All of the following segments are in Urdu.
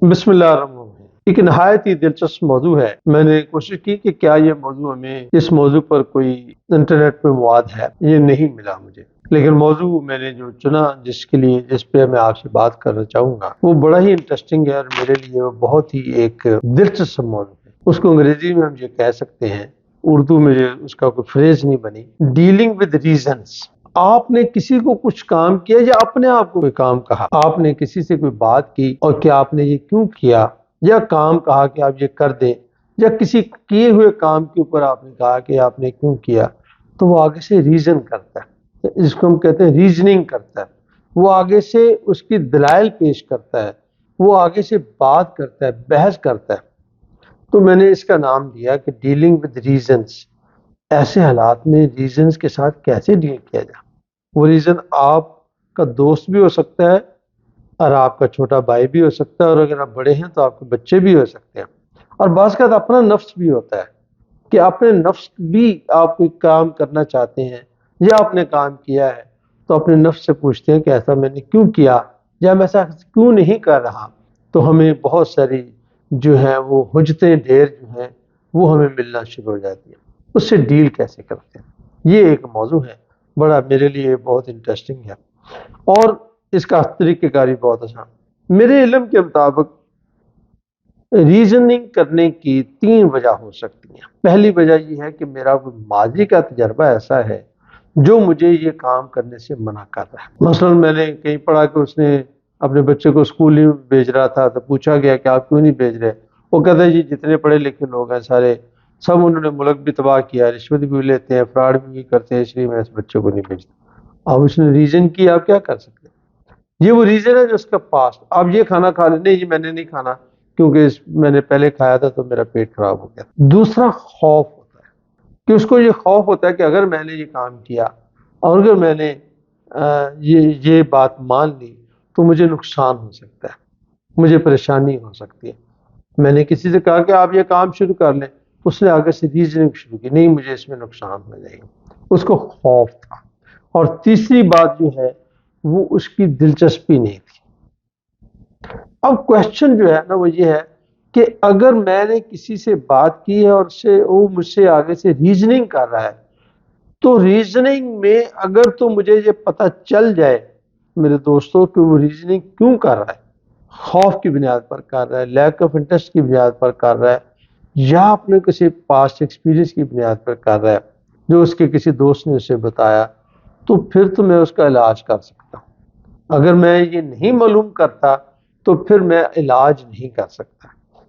بسم اللہ الرحمن الرحیم۔ ایک نہایت ہی دلچسپ موضوع ہے۔ میں نے کوشش کی کہ کیا یہ موضوع ہمیں اس موضوع پر کوئی انٹرنیٹ پہ مواد ہے، یہ نہیں ملا مجھے، لیکن موضوع میں نے جو چنا جس پہ میں آپ سے بات کرنا چاہوں گا وہ بڑا ہی انٹرسٹنگ ہے اور میرے لیے وہ بہت ہی ایک دلچسپ موضوع ہے۔ اس کو انگریزی میں ہم یہ کہہ سکتے ہیں، اردو میں اس کا کوئی فریز نہیں بنی، ڈیلنگ ود ریزنس۔ آپ نے کسی کو کچھ کام کیا یا اپنے آپ کو کوئی کام کہا، آپ نے کسی سے کوئی بات کی اور کہ آپ نے یہ کیوں کیا، یا کام کہا کہ آپ یہ کر دیں، یا کسی کیے ہوئے کام کے اوپر آپ نے کہا کہ آپ نے کیوں کیا، تو وہ آگے سے ریزن کرتا ہے، جس کو ہم کہتے ہیں ریزننگ کرتا ہے۔ وہ آگے سے اس کی دلائل پیش کرتا ہے، وہ آگے سے بات کرتا ہے، بحث کرتا ہے۔ تو میں نے اس کا نام دیا کہ ڈیلنگ ود ریزنس۔ ایسے حالات میں ریزنس کے ساتھ کیسے ڈیل کیا جائے۔ وہ ریزن آپ کا دوست بھی ہو سکتا ہے اور آپ کا چھوٹا بھائی بھی ہو سکتا ہے، اور اگر آپ بڑے ہیں تو آپ کے بچے بھی ہو سکتے ہیں، اور بعض کا اپنا نفس بھی ہوتا ہے کہ اپنے نفس بھی آپ کوئی کام کرنا چاہتے ہیں یا آپ نے کام کیا ہے تو اپنے نفس سے پوچھتے ہیں کہ ایسا میں نے کیوں کیا یا میں ایسا کیوں نہیں کر رہا۔ تو ہمیں بہت ساری جو ہیں وہ حجتیں ڈھیر جو ہیں وہ ہمیں ملنا شروع ہو جاتی ہیں۔ اس سے ڈیل کیسے کرتے ہیں، یہ ایک موضوع ہے، بڑا میرے لیے بہت انٹرسٹنگ ہے، اور اس کا طریقہ کاری بہت آسان۔ میرے علم کے مطابق ریزننگ کرنے کی 3 وجہ ہو سکتی ہیں۔ پہلی وجہ یہ ہے کہ میرا کوئی ماضی کا تجربہ ایسا ہے جو مجھے یہ کام کرنے سے منع کر رہا ہے۔ مثلا میں نے کہیں پڑھا کہ اس نے اپنے بچے کو اسکول نہیں بھیج رہا تھا، تو پوچھا گیا کہ آپ کیوں نہیں بھیج رہے؟ وہ کہتا ہے جی جتنے پڑھے لکھے لوگ ہیں سارے سب انہوں نے ملک بھی تباہ کیا، رشوت بھی لیتے ہیں، فراڈ بھی کرتے ہیں، اس لیے میں اس بچے کو نہیں بھیجتا۔ اب اس نے ریزن کی، آپ کیا کر سکتے ہیں؟ یہ وہ ریزن ہے جو اس کا پاسٹ، آپ یہ کھانا کھا لیں، نہیں جی میں نے نہیں کھانا کیونکہ میں نے پہلے کھایا تھا تو میرا پیٹ خراب ہو گیا۔ دوسرا خوف ہوتا ہے کہ اس کو یہ خوف ہوتا ہے کہ اگر میں نے یہ کام کیا اور اگر میں نے یہ بات مان لی تو مجھے نقصان ہو سکتا ہے، مجھے پریشانی ہو سکتی ہے۔ میں نے کسی سے کہا کہ آپ یہ کام شروع کر لیں، اس نے آگے سے ریزننگ شروع کی، نہیں مجھے اس میں نقصان ہو جائے گا، اس کو خوف تھا۔ اور تیسری بات جو ہے وہ اس کی دلچسپی نہیں تھی۔ اب کوشچن جو ہے نا وہ یہ ہے کہ اگر میں نے کسی سے بات کی ہے اور وہ مجھ سے آگے سے ریزننگ کر رہا ہے، تو ریزننگ میں اگر تو مجھے یہ پتہ چل جائے میرے دوستوں کہ وہ ریزننگ کیوں کر رہا ہے، خوف کی بنیاد پر کر رہا ہے، لیک آف انٹرسٹ کی بنیاد پر کر رہا ہے، یا اپنے کسی پاسٹ ایکسپیرینس کی بنیاد پر کر رہا ہے جو اس کے کسی دوست نے اسے بتایا، تو پھر تو میں اس کا علاج کر سکتا ہوں۔ اگر میں یہ نہیں معلوم کرتا تو پھر میں علاج نہیں کر سکتا۔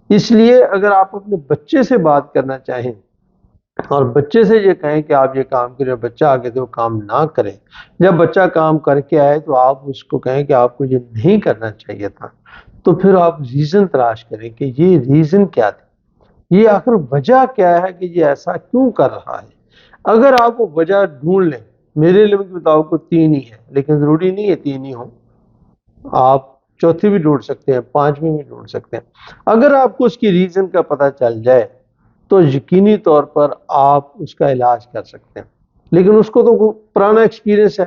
اس لیے اگر آپ اپنے بچے سے بات کرنا چاہیں اور بچے سے یہ کہیں کہ آپ یہ کام کریں، بچہ آگے تو وہ کام نہ کرے، جب بچہ کام کر کے آئے تو آپ اس کو کہیں کہ آپ کو یہ نہیں کرنا چاہیے تھا، تو پھر آپ ریزن تلاش کریں کہ یہ ریزن کیا تھی، یہ آخر وجہ کیا ہے کہ یہ ایسا کیوں کر رہا ہے۔ اگر آپ وہ وجہ ڈھونڈ لیں، میرے علم کے مطابق 3 ہی ہے، لیکن ضروری نہیں ہے 3 ہی ہوں، آپ چوتھی بھی ڈھونڈ سکتے ہیں، 5ویں بھی ڈھونڈ سکتے ہیں۔ اگر آپ کو اس کی ریزن کا پتہ چل جائے تو یقینی طور پر آپ اس کا علاج کر سکتے ہیں۔ لیکن اس کو تو پرانا ایکسپیرینس ہے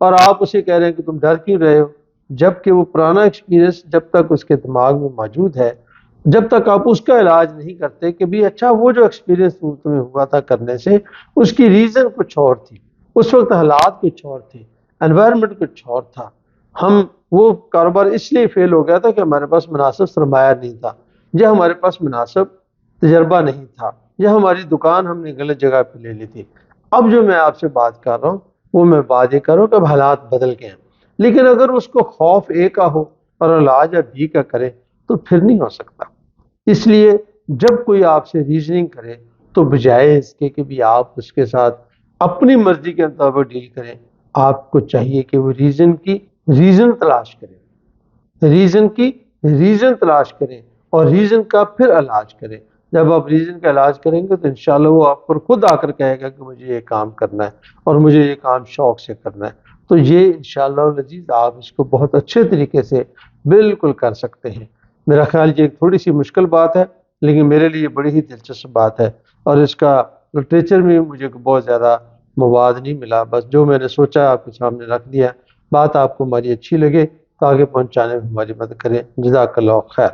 اور آپ اسے کہہ رہے ہیں کہ تم ڈر کیوں رہے ہو، جبکہ وہ پرانا ایکسپیرینس جب تک اس کے دماغ میں موجود ہے، جب تک آپ اس کا علاج نہیں کرتے کہ بھی اچھا وہ جو ایکسپیرینس تمہیں ہوا تھا کرنے سے اس کی ریزن کچھ اور تھی، اس وقت حالات کچھ اور تھے، انوائرمنٹ کچھ اور تھا، ہم وہ کاروبار اس لیے فیل ہو گیا تھا کہ ہمارے پاس مناسب سرمایہ نہیں تھا، یا ہمارے پاس مناسب تجربہ نہیں تھا، یا ہماری دکان ہم نے غلط جگہ پہ لے لی تھی۔ اب جو میں آپ سے بات کر رہا ہوں وہ میں بات یہ کر رہا ہوں کہ اب حالات بدل گئے ہیں، لیکن اگر اس کو خوف اے کا ہو اور علاج اب بی کا کرے تو پھر نہیں ہو سکتا۔ اس لیے جب کوئی آپ سے ریزننگ کرے تو بجائے اس کے کہ بھی آپ اس کے ساتھ اپنی مرضی کے مطابق ڈیل کریں، آپ کو چاہیے کہ وہ ریزن تلاش کریں، ریزن تلاش کریں اور ریزن کا پھر علاج کریں۔ جب آپ ریزن کا علاج کریں گے تو انشاءاللہ وہ آپ پر خود آ کر کہے گا کہ مجھے یہ کام کرنا ہے اور مجھے یہ کام شوق سے کرنا ہے۔ تو یہ انشاءاللہ العزیز آپ اس کو بہت اچھے طریقے سے بالکل کر سکتے ہیں۔ میرا خیال یہ ایک تھوڑی سی مشکل بات ہے لیکن میرے لیے بڑی ہی دلچسپ بات ہے، اور اس کا لٹریچر میں مجھے بہت زیادہ مواد نہیں ملا، بس جو میں نے سوچا آپ کے سامنے رکھ دیا۔ بات آپ کو ہماری اچھی لگے تو آگے پہنچانے میں ہماری مدد کریں۔ جزاک اللہ خیر۔